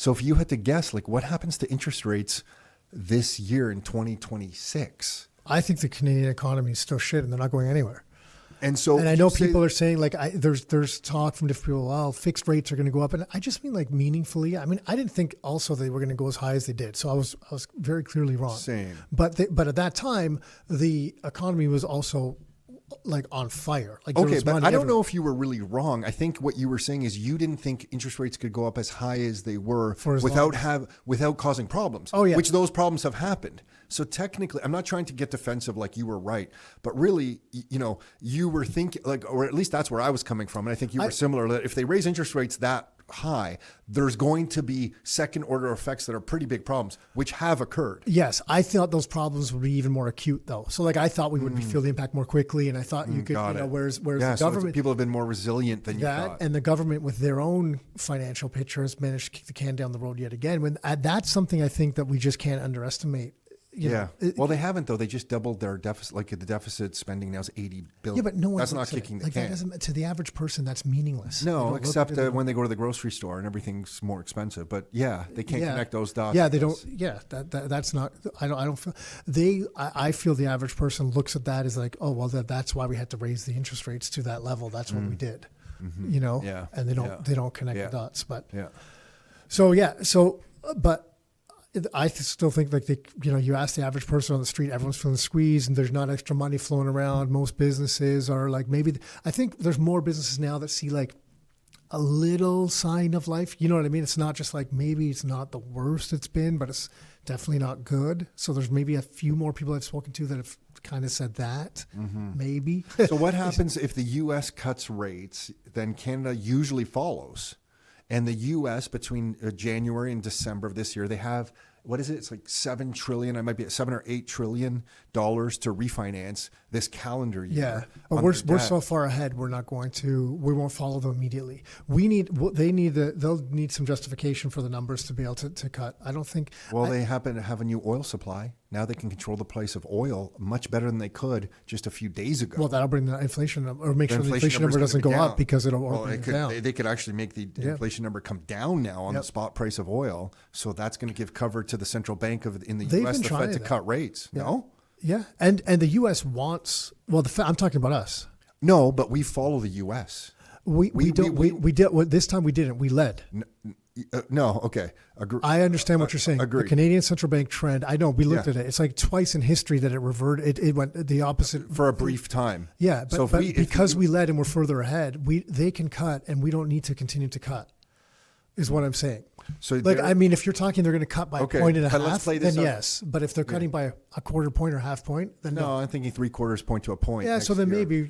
So if you had to guess, like what happens to interest rates this year in 2026? I think the Canadian economy is still shit and they're not going anywhere. And so, and I know people are saying like, there's talk from different people, well, fixed rates are going to go up. And I just mean like meaningfully. I mean, I didn't think also they were going to go as high as they did. So I was very clearly wrong. Same. But at that time, the economy was also like on fire. Like okay, but I don't know if you were really wrong. I think what you were saying is you didn't think interest rates could go up as high as they were without causing problems. Oh yeah, which those problems have happened. So technically, I'm not trying to get defensive like you were right, but really, you know, you were thinking like, or at least that's where I was coming from, and I think you were similar. That if they raise interest rates that high, there's going to be second order effects that are pretty big problems, which have occurred. Yes, I thought those problems would be even more acute though. So like I thought we would feel the impact more quickly, and I thought you could, you know, whereas the government, people have been more resilient than you thought. And the government with their own financial picture has managed to kick the can down the road yet again. When that's something I think that we just can't underestimate. You know, well, they haven't though. They just doubled their deficit. Like the deficit spending now is $80 billion. Yeah, but no one. That's not kicking the can. That doesn't, to the average person, that's meaningless. No, except when they go to the grocery store and everything's more expensive. But yeah, they can't connect those dots. Yeah, they don't. Yeah, that's not. I don't feel. I feel the average person looks at that as like, oh well, that's why we had to raise the interest rates to that level. That's what we did. You know. Yeah. And they don't connect the dots. But yeah. But I still think like you ask the average person on the street, everyone's feeling squeezed and there's not extra money flowing around. Most businesses are like, I think there's more businesses now that see like a little sign of life. You know what I mean? It's not just like, maybe it's not the worst it's been, but it's definitely not good. So there's maybe a few more people I've spoken to that have kind of said that, maybe. So what happens if the U.S. cuts rates, then Canada usually follows? And the U.S. between January and December of this year, they have, what is it? It's like $7 trillion. I might be at $7 or $8 trillion to refinance this calendar year. Yeah, but we're so far ahead. We won't follow them immediately. They'll need some justification for the numbers to be able to cut. I don't think. Well, they happen to have a new oil supply. Now they can control the price of oil much better than they could just a few days ago. Well, that'll bring the inflation up, or make sure the inflation number doesn't go up because it'll bring it down. They could actually make the inflation number come down now on the spot price of oil. So that's going to give cover to the central bank in the U.S., the Fed, to cut rates. Yeah. No? Yeah. And the U.S. wants, well, I'm talking about us. No, but we follow the U.S. We did. Well, this time we didn't. We led. No, okay. I understand what you're saying. Agree. The Canadian central bank trend, I know, we looked at it. It's like twice in history that it reverted. It went the opposite. For a brief time. Yeah, but because we led and we're further ahead, they can cut and we don't need to continue to cut, is what I'm saying. So I mean, if you're talking they're going to cut by a point and a half, then yes. But if they're cutting by a quarter point or half point, then no. I'm thinking 3/4 point to a point. Yeah, so then maybe.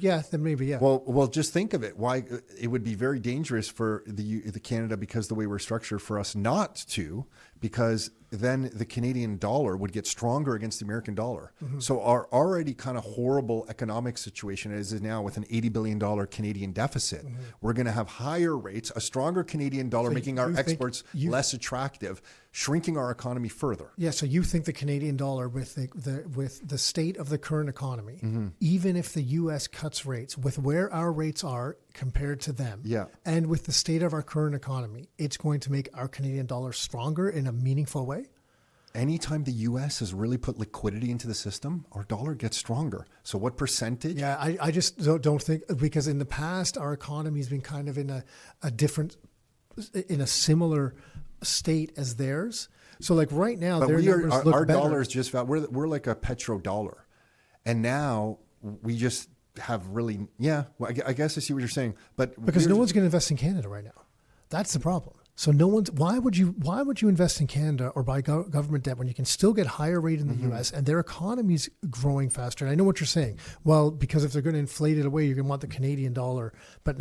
Well, just think of it. Why it would be very dangerous for the Canada, because the way we're structured, for us not to, because then the Canadian dollar would get stronger against the American dollar. Mm-hmm. So our already kind of horrible economic situation is now with an $80 billion Canadian deficit. Mm-hmm. We're going to have higher rates, a stronger Canadian dollar, making our exports less attractive, shrinking our economy further. Yeah, so you think the Canadian dollar with the state of the current economy, even if the U.S. cuts rates, with where our rates are compared to them, and with the state of our current economy, it's going to make our Canadian dollar stronger in a meaningful way? Anytime the U.S. has really put liquidity into the system, our dollar gets stronger. So what percentage? Yeah, I just don't think, because in the past, our economy has been kind of in a similar state as theirs. So like right now, but our better. dollar is just, we're like a petrodollar. And now we just have really, I guess I see what you're saying. But because no one's going to invest in Canada right now. That's the problem. So why would you invest in Canada or buy government debt when you can still get higher rate in the U.S. and their economy's growing faster? And I know what you're saying. Well, because if they're going to inflate it away, you're going to want the Canadian dollar. But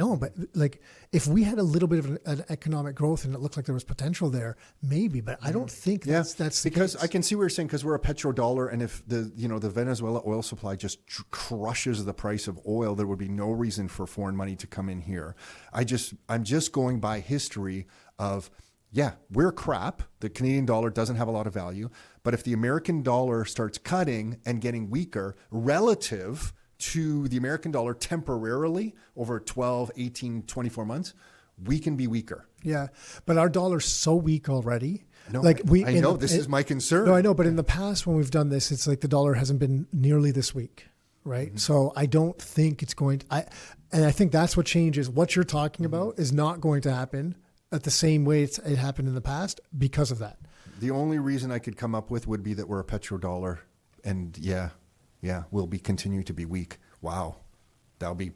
like if we had a little bit of an economic growth and it looked like there was potential there, maybe. But I don't think that's because I can see what you're saying, because we're a petrodollar, and if the Venezuela oil supply just crushes the price of oil, there would be no reason for foreign money to come in here. I'm just going by history of, we're crap. The Canadian dollar doesn't have a lot of value. But if the American dollar starts cutting and getting weaker relative to the American dollar temporarily over 12, 18, 24 months, we can be weaker. Yeah, but our dollar's so weak already. No, like I know this is my concern. No, I know, but in the past when we've done this, it's like the dollar hasn't been nearly this weak, right? Mm-hmm. So I don't think it's going to. I think that's what changes. What you're talking about is not going to happen at the same way it happened in the past because of that. The only reason I could come up with would be that we're a petrodollar, and we'll continue to be weak. Wow, that'll be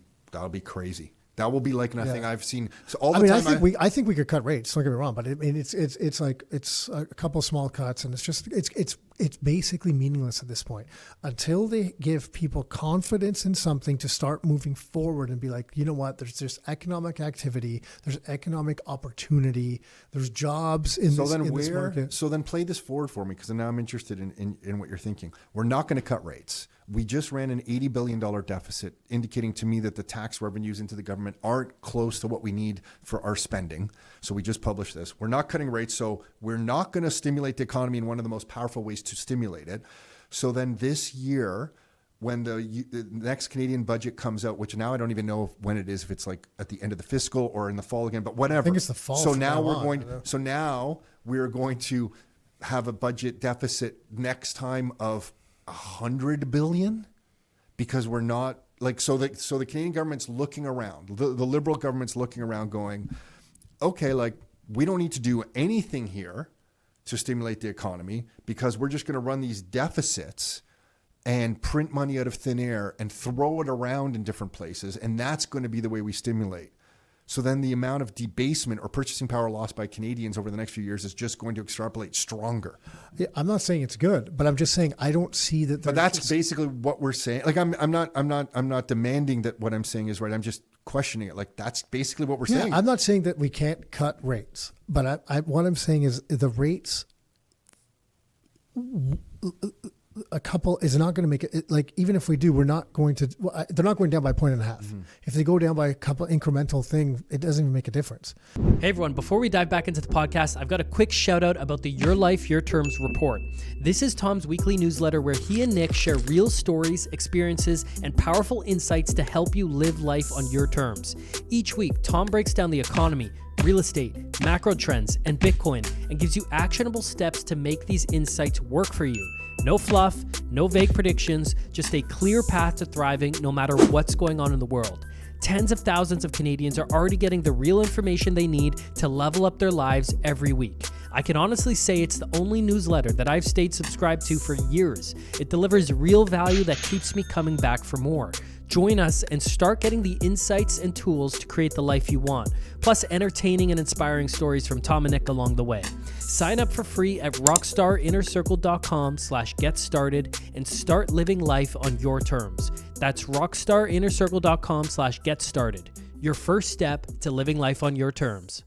crazy. That will be like nothing I've seen. So all the time. I think we could cut rates. Don't get me wrong, but it's like a couple small cuts, and it's basically meaningless at this point until they give people confidence in something to start moving forward and be like, you know what? There's just economic activity. There's economic opportunity. There's jobs in this market. So then play this forward for me, because now I'm interested in what you're thinking. We're not going to cut rates. We just ran an $80 billion deficit, indicating to me that the tax revenues into the government aren't close to what we need for our spending. So we just published this. We're not cutting rates, so we're not going to stimulate the economy in one of the most powerful ways to stimulate it. So then this year, when the next Canadian budget comes out, which now I don't even know when it is, if it's like at the end of the fiscal or in the fall again, but whatever. I think it's the fall. So now we're going to have a budget deficit next time of $100 billion, because we're not like, so the Canadian government's looking around, the Liberal government's looking around going, okay, like we don't need to do anything here to stimulate the economy, because we're just going to run these deficits and print money out of thin air and throw it around in different places. And that's going to be the way we stimulate. So then the amount of debasement or purchasing power lost by Canadians over the next few years is just going to extrapolate stronger. Yeah, I'm not saying it's good, but I'm just saying I don't see that. But that's basically what we're saying. Like I'm not demanding that what I'm saying is right. I'm just questioning it. Like that's basically what we're saying. I'm not saying that we can't cut rates, but what I'm saying is the rates. A couple is not going to make it, like, even if we do, we're not going to, they're not going down by 1.5 points. Mm-hmm. If they go down by a couple incremental thing, it doesn't even make a difference. Hey everyone, before we dive back into the podcast, I've got a quick shout out about the Your Life, Your Terms report. This is Tom's weekly newsletter where he and Nick share real stories, experiences, and powerful insights to help you live life on your terms. Each week, Tom breaks down the economy, real estate, macro trends, and Bitcoin, and gives you actionable steps to make these insights work for you. No fluff, no vague predictions, just a clear path to thriving no matter what's going on in the world. Tens of thousands of Canadians are already getting the real information they need to level up their lives every week. I can honestly say it's the only newsletter that I've stayed subscribed to for years. It delivers real value that keeps me coming back for more. Join us and start getting the insights and tools to create the life you want, plus entertaining and inspiring stories from Tom and Nick along the way. Sign up for free at rockstarinnercircle.com/get-started and start living life on your terms. That's rockstarinnercircle.com/get-started. Your first step to living life on your terms.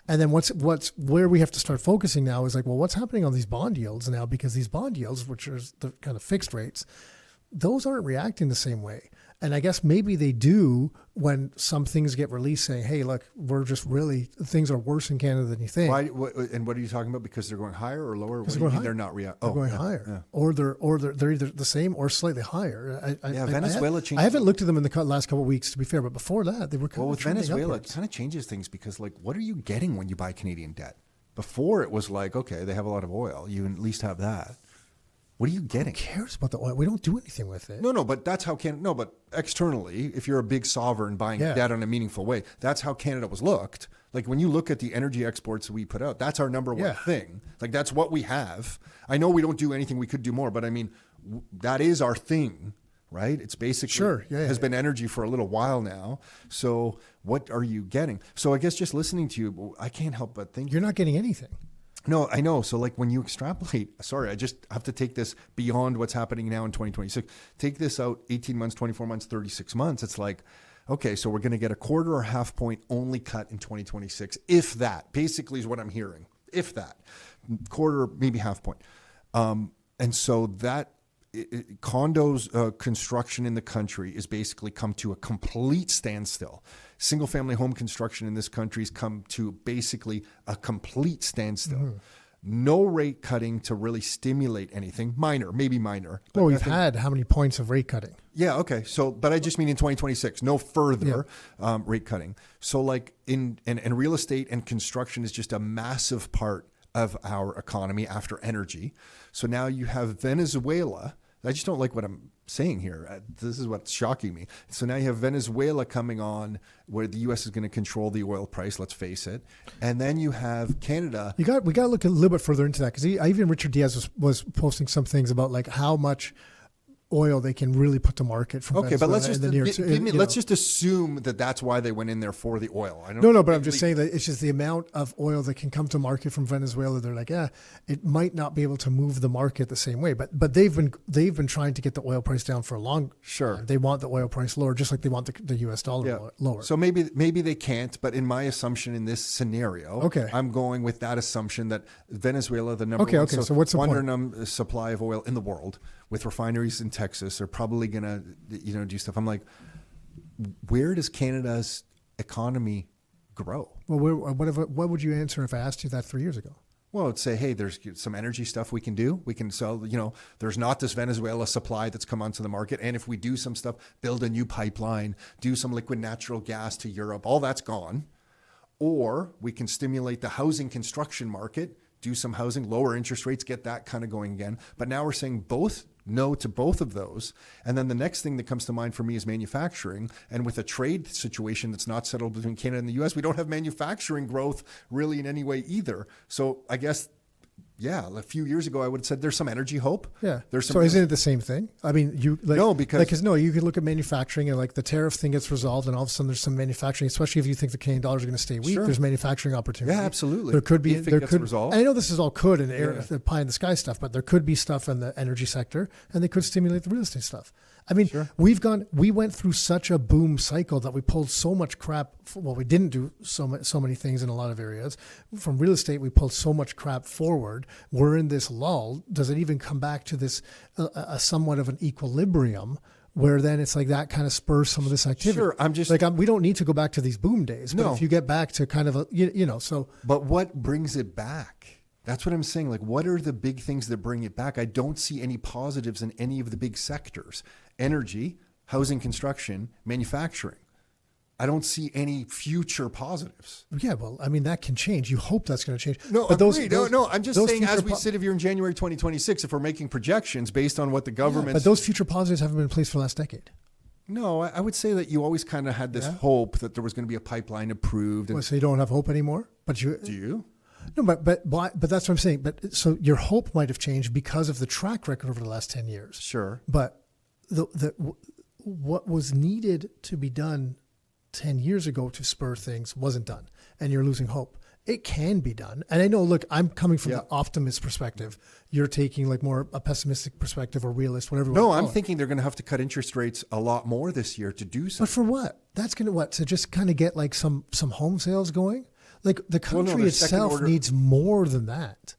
And then where we have to start focusing now is like, well, what's happening on these bond yields now? Because these bond yields, which are the kind of fixed rates, those aren't reacting the same way. And I guess maybe they do when some things get released saying, hey, look, things are worse in Canada than you think. Why, and what are you talking about? Because they're going higher or lower? Because they're not reacting. They're going higher. Yeah. Or they're either the same or slightly higher. Venezuela changed. I haven't looked at them in the last couple of weeks, to be fair, but before that, they were kind of with Venezuela, it kind of changes things, because like, what are you getting when you buy Canadian debt? Before it was like, okay, they have a lot of oil. You at least have that. What are you getting? Who cares about the oil? We don't do anything with it. No, but that's how Canada. No, but externally, if you're a big sovereign buying debt in a meaningful way, that's how Canada was looked. Like when you look at the energy exports we put out, that's our number one thing. Like that's what we have. I know we don't do anything. We could do more, but I mean, that is our thing, right? It's basically has been energy for a little while now. So what are you getting? So I guess just listening to you, I can't help but think you're not getting anything. No, I know. So like when you extrapolate, I just have to take this beyond what's happening now in 2026. Take this out 18 months, 24 months, 36 months. It's like, okay, so we're going to get a quarter or half point only cut in 2026. If that, basically is what I'm hearing. If that, quarter, maybe half point. And so that condos construction in the country is basically come to a complete standstill. Single family home construction in this country has come to basically a complete standstill. no rate cutting to really stimulate anything. Maybe minor. But Well, we've nothing- had how many points of rate cutting? Yeah, okay. So, but I just mean in 2026, no further rate cutting. So like and real estate and construction is just a massive part of our economy after energy. So now you have Venezuela. I just don't like what I'm saying here. This is what's shocking me. So now you have Venezuela coming on where the U.S. is going to control the oil price, let's face it. And then you have Canada. We got to look a little bit further into that because even Richard Diaz was posting some things about like how much oil they can really put to market from Okay, but let's just Venezuela let's just assume that that's why they went in there for the oil. I don't No, but I'm just saying that it's just the amount of oil that can come to market from Venezuela. They're like, it might not be able to move the market the same way, but they've been trying to get the oil price down for a long time. They want the oil price lower, just like they want the U.S. dollar lower. So maybe they can't, but in my assumption in this scenario, I'm going with that assumption that Venezuela, the number one, so what's the point? Supply of oil in the world with refineries in Texas are probably going to, do stuff. I'm like, where does Canada's economy grow? Well, what would you answer if I asked you that 3 years ago? Well, I'd say, hey, there's some energy stuff we can do. We can sell, there's not this Venezuela supply that's come onto the market. And if we do some stuff, build a new pipeline, do some liquid natural gas to Europe, all that's gone. Or we can stimulate the housing construction market, do some housing, lower interest rates, get that kind of going again. But now we're saying no to both of those. And then the next thing that comes to mind for me is manufacturing. And with a trade situation that's not settled between Canada and the US, we don't have manufacturing growth really in any way either. So I guess, a few years ago, I would have said there's some energy hope. Yeah. There's some. So isn't it the same thing? I mean, you no, because you could look at manufacturing and like the tariff thing gets resolved, and all of a sudden there's some manufacturing. Especially if you think the Canadian dollars are going to stay weak, there's manufacturing opportunity. Yeah, absolutely. There could be. If it gets resolved. I know this is all could and the pie in the sky stuff, but there could be stuff in the energy sector, and they could stimulate the real estate stuff. I mean, we went through such a boom cycle that we pulled so much crap. Well, we didn't do so many things in a lot of areas. From real estate, we pulled so much crap forward. We're in this lull. Does it even come back to this a somewhat of an equilibrium where then it's like that kind of spurs some of this activity? Sure, I'm just we don't need to go back to these boom days. But if you get back to kind of a so. But what brings it back? That's what I'm saying. Like, what are the big things that bring it back? I don't see any positives in any of the big sectors: energy, housing, construction, manufacturing. I don't see any future positives. Yeah, well, I mean, that can change. You hope that's going to change. No, but no. I'm just saying, as we sit here in January 2026, if we're making projections based on what the government, but those future positives haven't been in place for the last decade. No, I would say that you always kind of had this hope that there was going to be a pipeline approved. And so you don't have hope anymore? But do you? No, but that's what I'm saying. But so your hope might have changed because of the track record over the last 10 years. Sure. But what was needed to be done 10 years ago to spur things wasn't done, and you're losing hope. It can be done. And I know, look, I'm coming from the optimist perspective. You're taking like more a pessimistic perspective or realist, whatever. No, I'm thinking they're going to have to cut interest rates a lot more this year to do something. But for what? That's going to to just kind of get like some home sales going? Like the country itself needs more than that.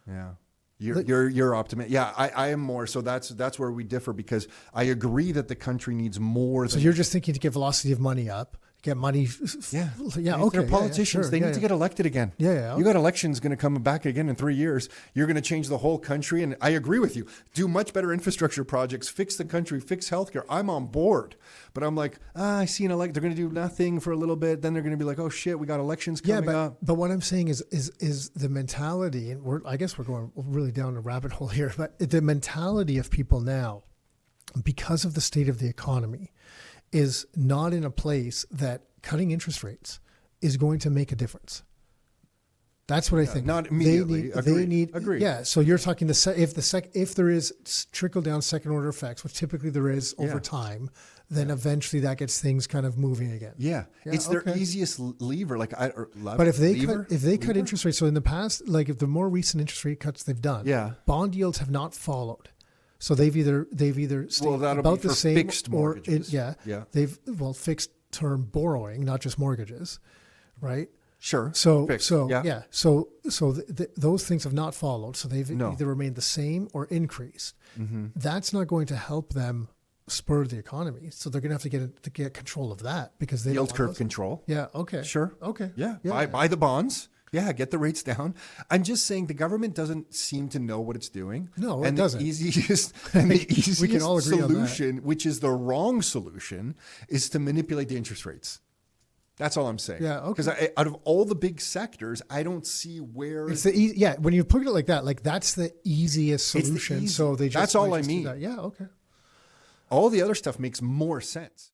Yeah. You're optimistic. Yeah, I am more. So that's where we differ, because I agree that the country needs more. So you're just thinking to get velocity of money up, get money. Okay. They're politicians. They need to get elected again. Yeah. You got elections going to come back again in 3 years. You're going to change the whole country. And I agree with you. Do much better infrastructure projects, fix the country, fix healthcare. I'm on board. But I'm like, I see an elect. They're going to do nothing for a little bit. Then they're going to be like, oh shit, we got elections coming up. But what I'm saying is the mentality, and I guess we're going really down a rabbit hole here, but the mentality of people now, because of the state of the economy, is not in a place that cutting interest rates is going to make a difference. That's what I think. Not immediately. Agreed. Yeah. So you're talking if there is trickle down second order effects, which typically there is over time, then eventually that gets things kind of moving again. Yeah. It's their easiest lever. But if they cut interest rates, so in the past, like if the more recent interest rate cuts they've done, bond yields have not followed. So they've either stayed about the same fixed mortgages. They've fixed term borrowing, not just mortgages, right? Sure. So fixed. So those things have not followed. So they've either remained the same or increased. Mm-hmm. That's not going to help them spur the economy. So they're going to have to get control of that, because they yield curve control. Yeah. Okay. Sure. Okay. Yeah. Buy the bonds. Yeah, get the rates down. I'm just saying the government doesn't seem to know what it's doing. No, and it doesn't. The easiest We can all agree on that. solution, which is the wrong solution, is to manipulate the interest rates. That's all I'm saying. Yeah, okay. Because out of all the big sectors, I don't see where It's the when you put it like that, like that's the easiest It's the solution. easy- So they just That's all might I just do mean. that. Yeah, okay. all the other stuff makes more sense.